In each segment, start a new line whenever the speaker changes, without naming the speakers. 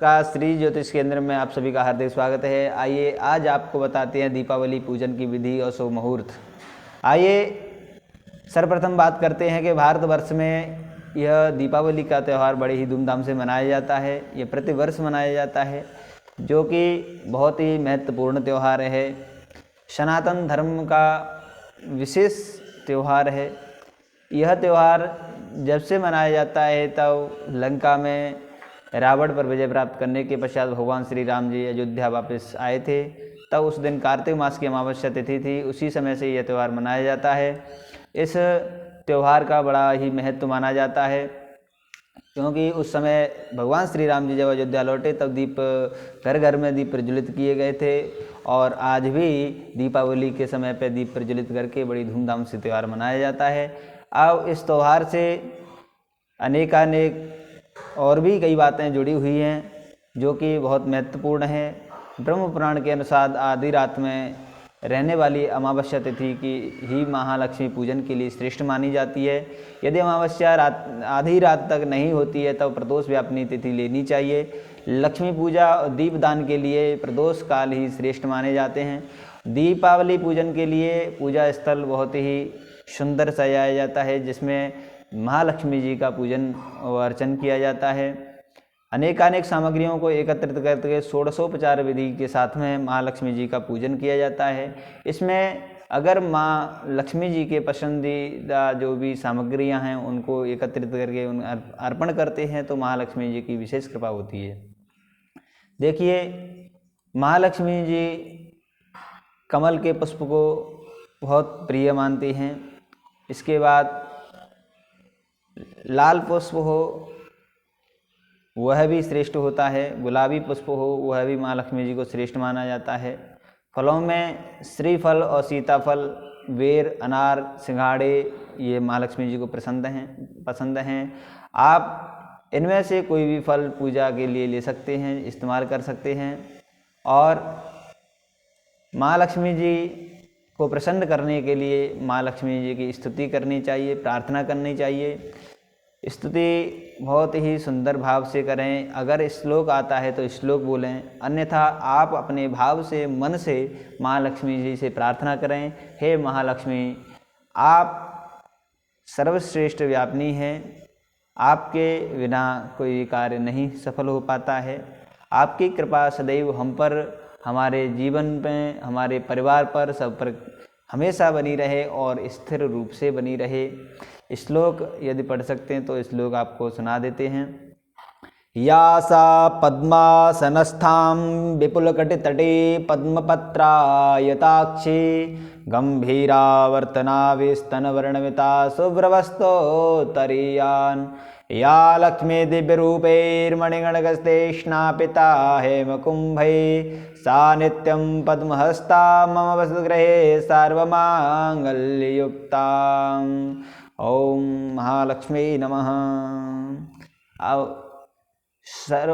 का श्री ज्योतिष केंद्र में आप सभी का हार्दिक स्वागत है। आइए आज आपको बताते हैं दीपावली पूजन की विधि और शुभ मुहूर्त। आइए सर्वप्रथम बात करते हैं कि भारतवर्ष में यह दीपावली का त्यौहार बड़े ही धूमधाम से मनाया जाता है। यह प्रतिवर्ष मनाया जाता है, जो कि बहुत ही महत्वपूर्ण त्यौहार है। सनातन धर्म का विशेष त्यौहार है। यह त्यौहार जब से मनाया जाता है तब लंका में रावण पर विजय प्राप्त करने के पश्चात भगवान श्री राम जी अयोध्या वापस आए थे, तब उस दिन कार्तिक मास की अमावस्या तिथि थी। उसी समय से यह त्यौहार मनाया जाता है। इस त्यौहार का बड़ा ही महत्व माना जाता है, क्योंकि उस समय भगवान श्री राम जी जब अयोध्या लौटे तब दीप घर घर में दीप प्रज्वलित किए गए थे। और आज भी दीपावली के समय पर दीप प्रज्वलित करके बड़ी धूमधाम से त्यौहार मनाया जाता है। अब इस त्यौहार से अनेकानेक और भी कई बातें जुड़ी हुई हैं, जो कि बहुत महत्वपूर्ण हैं। ब्रह्म पुराण के अनुसार आधी रात में रहने वाली अमावस्या तिथि की ही महालक्ष्मी पूजन के लिए श्रेष्ठ मानी जाती है। यदि अमावस्या आधी रात तक नहीं होती है तब प्रदोष व्यापनी तिथि लेनी चाहिए। लक्ष्मी पूजा और दीपदान के लिए प्रदोष काल ही श्रेष्ठ माने जाते हैं। दीपावली पूजन के लिए पूजा स्थल बहुत ही सुंदर सजाया जाता है, जिसमें महालक्ष्मी जी का पूजन और अर्चन किया जाता है। अनेकानेक सामग्रियों को एकत्रित करके षोडशोपचार विधि के साथ में महालक्ष्मी जी का पूजन किया जाता है। इसमें अगर माँ लक्ष्मी जी के पसंदीदा जो भी सामग्रियां हैं उनको एकत्रित करके उन अर्पण करते हैं तो महालक्ष्मी जी की विशेष कृपा होती है। देखिए, महालक्ष्मी जी कमल के पुष्प को बहुत प्रिय मानती हैं। इसके बाद लाल पुष्प हो वह भी श्रेष्ठ होता है, गुलाबी पुष्प हो वह भी माँ लक्ष्मी जी को श्रेष्ठ माना जाता है। फलों में श्रीफल और सीताफल, बेर, अनार, सिंघाड़े ये माँ लक्ष्मी जी को पसंद हैं। आप इनमें से कोई भी फल पूजा के लिए ले सकते हैं, इस्तेमाल कर सकते हैं। और माँ लक्ष्मी जी को प्रसन्न करने के लिए माँ लक्ष्मी जी की स्तुति करनी चाहिए, प्रार्थना करनी चाहिए। स्तुति बहुत ही सुंदर भाव से करें। अगर श्लोक आता है तो श्लोक बोलें, अन्यथा आप अपने भाव से, मन से माँ लक्ष्मी जी से प्रार्थना करें। हे महालक्ष्मी, आप सर्वश्रेष्ठ व्यापिनी हैं। आपके बिना कोई कार्य नहीं सफल हो पाता है। आपकी कृपा सदैव हम पर, हमारे जीवन में, हमारे परिवार पर, सब पर हमेशा बनी रहे और स्थिर रूप से बनी रहे। श्लोक यदि पढ़ सकते हैं तो श्लोक आपको सुना देते हैं। या सा पद्मासनस्थां विपुलकटितटे पद्मपत्रायताक्षी गंभीरावर्तनाविस्तनवर्णमिता शुभ्रवस्तोत्तरीयान् या लक्ष्मी दिव्यरूपैर्मणिगणगस्ते स्नापिता हेमकुम्भै सा नित्यं पद्महस्ता मम वसुगृहे सर्वमांगल्ययुक्ताम्। ओम महालक्ष्मी नमः।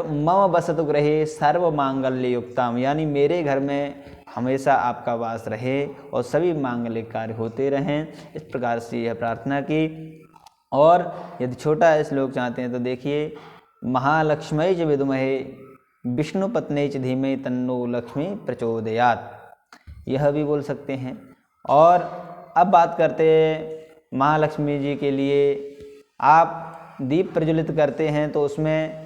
मम वसतु गृहे सर्वमांगल्ययुक्ताम्, यानी मेरे घर में हमेशा आपका वास रहे और सभी मांगलिक कार्य होते रहें। इस प्रकार से यह प्रार्थना की। और यदि छोटा श्लोक चाहते हैं तो देखिए, महालक्ष्मी च विद्महे विष्णुपत्नी च धीमहि तन्नो लक्ष्मी प्रचोदयात्, यह भी बोल सकते हैं। और अब बात करते हैं महालक्ष्मी जी के लिए आप दीप प्रज्वलित करते हैं तो उसमें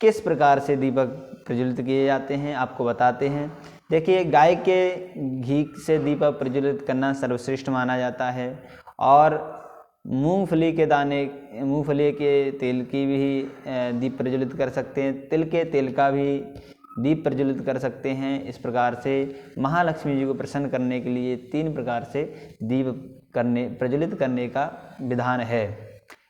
किस प्रकार से दीपक प्रज्वलित किए जाते हैं आपको बताते हैं। देखिए, गाय के घी से दीपक प्रज्वलित करना सर्वश्रेष्ठ माना जाता है। और मूंगफली के दाने, मूंगफली के तेल की भी दीप प्रज्वलित कर सकते हैं। तिल के तेल का भी दीप प्रज्वलित कर सकते हैं। इस प्रकार से महालक्ष्मी जी को प्रसन्न करने के लिए 3 प्रकार से दीप प्रज्वलित करने का विधान है।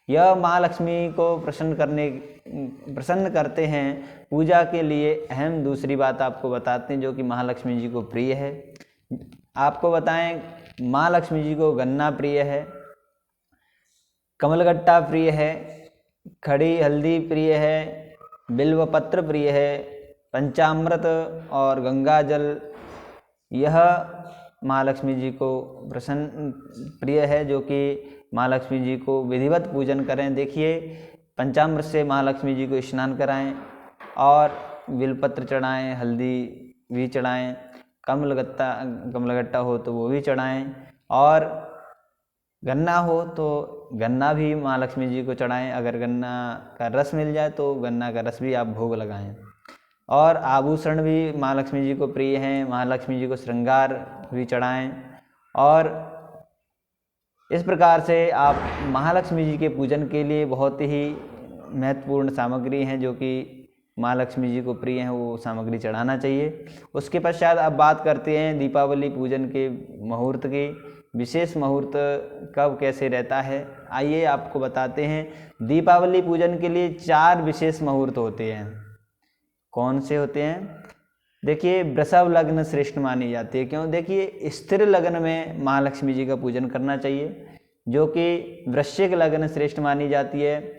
यह महालक्ष्मी को प्रसन्न करते हैं। पूजा के लिए अहम दूसरी बात आपको बताते हैं जो कि महालक्ष्मी जी को प्रिय है। आपको बताएं, महालक्ष्मी जी को गन्ना प्रिय है, कमलगट्टा प्रिय है, खड़ी हल्दी प्रिय है, बिल्वपत्र प्रिय है, पंचामृत और गंगा जल यह महालक्ष्मी जी को प्रिय है, जो कि महालक्ष्मी जी को विधिवत पूजन करें। देखिए, पंचामृत से महालक्ष्मी जी को स्नान कराएं और बिलपत्र चढ़ाएं, हल्दी भी चढ़ाएं, कमलगट्टा हो तो वो भी चढ़ाएं, और गन्ना हो तो गन्ना भी महालक्ष्मी जी को चढ़ाएं। अगर गन्ना का रस मिल जाए तो गन्ना का रस भी आप भोग लगाएं। और आभूषण भी महालक्ष्मी जी को प्रिय हैं, महालक्ष्मी जी को श्रृंगार भी चढ़ाएं। और इस प्रकार से आप महालक्ष्मी जी के पूजन के लिए बहुत ही महत्वपूर्ण सामग्री हैं जो कि महालक्ष्मी जी को प्रिय हैं, वो सामग्री चढ़ाना चाहिए। उसके पश्चात अब बात करते हैं दीपावली पूजन के मुहूर्त की। विशेष मुहूर्त कब कैसे रहता है, आइए आपको बताते हैं। दीपावली पूजन के लिए 4 विशेष मुहूर्त होते हैं। कौन से होते हैं? देखिए, वृषभ लग्न श्रेष्ठ मानी जाती है। क्यों? देखिए, स्थिर लग्न में महालक्ष्मी जी का पूजन करना चाहिए, जो कि वृश्चिक लग्न श्रेष्ठ मानी जाती है।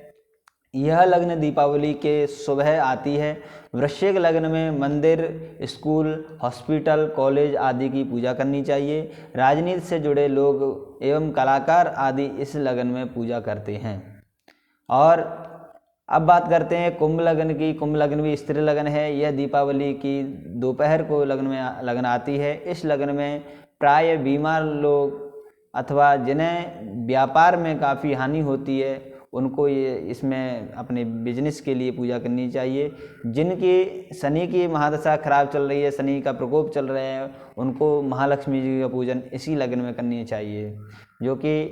यह लग्न दीपावली के सुबह आती है। वृश्चिक लग्न में मंदिर, स्कूल, हॉस्पिटल, कॉलेज आदि की पूजा करनी चाहिए। राजनीति से जुड़े लोग एवं कलाकार आदि इस लग्न में पूजा करते हैं। और अब बात करते हैं कुंभ लग्न की। कुंभ लग्न भी स्थिर लग्न है। यह दीपावली की दोपहर को लग्न आती है। इस लग्न में प्राय बीमार लोग अथवा जिन्हें व्यापार में काफ़ी हानि होती है, उनको ये इसमें अपने बिजनेस के लिए पूजा करनी चाहिए। जिनकी शनि की महादशा खराब चल रही है, शनि का प्रकोप चल रहा है, उनको महालक्ष्मी जी का पूजन इसी लग्न में करनी चाहिए, जो कि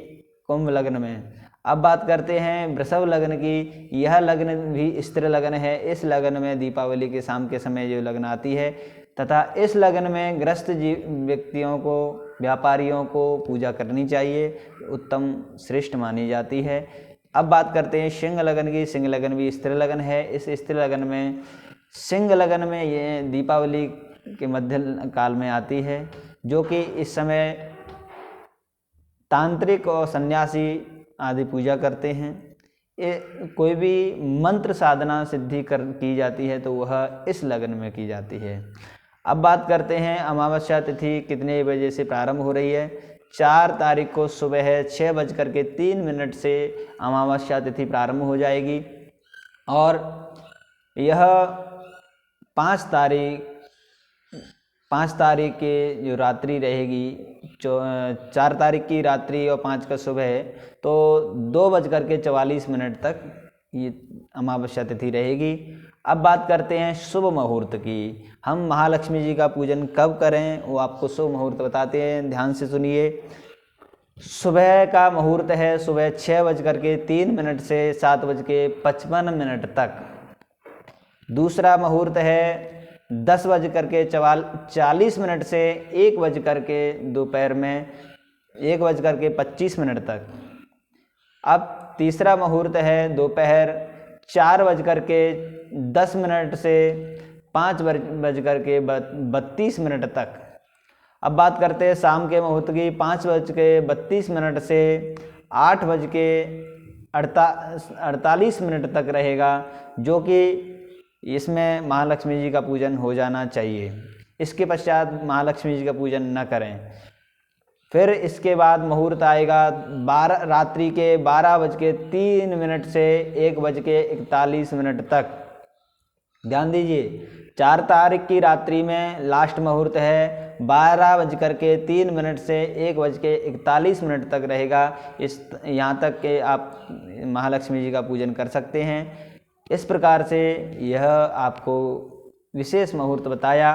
कुंभ लग्न में। अब बात करते हैं वृषभ लग्न की। यह लग्न भी स्थिर लग्न है। इस लग्न में दीपावली के शाम के समय जो लग्न आती है, तथा इस लग्न में ग्रस्त व्यक्तियों को, व्यापारियों को पूजा करनी चाहिए, उत्तम श्रेष्ठ मानी जाती है। अब बात करते हैं सिंह लग्न की। सिंह लग्न भी स्थिर लग्न है। इस स्थिर लग्न में, सिंह लग्न में ये दीपावली के मध्य काल में आती है, जो कि इस समय तांत्रिक और सन्यासी आदि पूजा करते हैं। कोई भी मंत्र साधना सिद्धि की जाती है तो वह इस लग्न में की जाती है। अब बात करते हैं अमावस्या तिथि कितने बजे से प्रारंभ हो रही है। 4 तारीख को सुबह 6:03 से अमावस्या तिथि प्रारंभ हो जाएगी, और यह 5 तारीख के जो रात्रि रहेगी, 4 तारीख की रात्रि और 5 का सुबह, तो 2:44 तक ये अमावस्या तिथि रहेगी। अब बात करते हैं शुभ मुहूर्त की। हम महालक्ष्मी जी का पूजन कब करें, वो आपको शुभ मुहूर्त बताते हैं, ध्यान से सुनिए। सुबह का मुहूर्त है सुबह 6:03 से 7:55 तक। दूसरा मुहूर्त है 10:40 से 1 दोपहर में 1:25 तक। अब तीसरा मुहूर्त है दोपहर 4:10 से 5:32 तक। अब बात करते हैं शाम के मुहूर्त की। 5:32 से 8:48 तक रहेगा, जो कि इसमें महालक्ष्मी जी का पूजन हो जाना चाहिए। इसके पश्चात महालक्ष्मी जी का पूजन न करें। फिर इसके बाद मुहूर्त आएगा रात्रि के 12:03 से 1:41 तक। ध्यान दीजिए, 4 तारीख की रात्रि में लास्ट मुहूर्त है 12:03 से 1:41 तक रहेगा। यहाँ तक के आप महालक्ष्मी जी का पूजन कर सकते हैं। इस प्रकार से यह आपको विशेष मुहूर्त बताया।